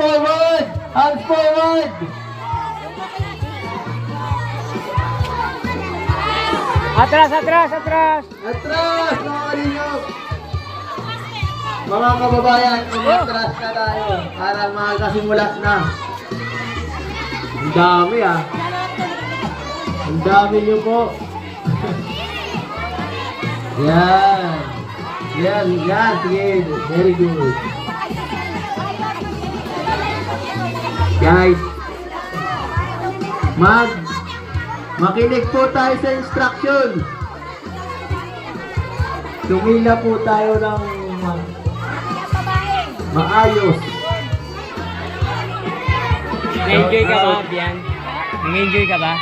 forward! Hands forward! Atras, atras, atras. Atras, mga kalingap! Mga kababayan, umatras na tayo para makakasimula na. Ang dami ah. Ang dami nyo po. Yan. Yan, yan. Sige, very good. Guys, makinig po tayo sa instruction. Tumila po tayo ng maayos. Na-enjoy ka ba, Bian? Na-enjoy ka ba?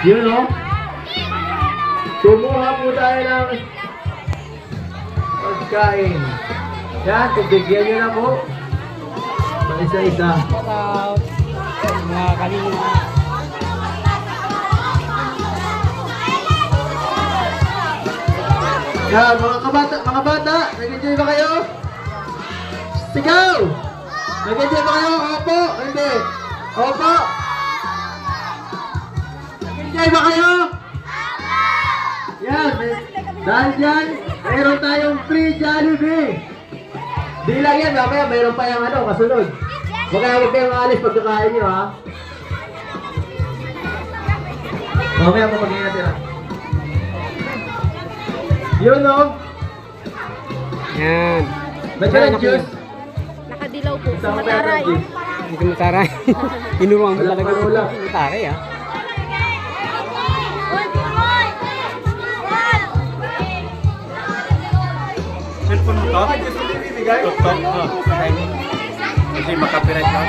Yun o. Kumuha po tayo ng pagkain. Yan, tubigyan nyo na po. Isa-isa. Shout out. Mga kalingap. Yan, mga bata, nag-enjoy ba kayo? Sigaw! Nag-enjoy ba kayo? Opo? Hindi. Opo? Nag-enjoy ba kayo? Yan, dahil dyan, mayroon tayong free Jollibee. Di lang yan, mamaya mayroon pa yung kasunod. Huwag kayong maalis pagkakain nyo, ha? Mamaya po pag-ingat natin, ha? Yun, no? Yan. Ba't ka ng juice? Nakadilaw po sa Isang Mataray. Hindi ko mataray. Tinuruan mo Wala talaga pa wala. mataray, ah. Cellphone mo to? Laptop? Kasi makapiright ka.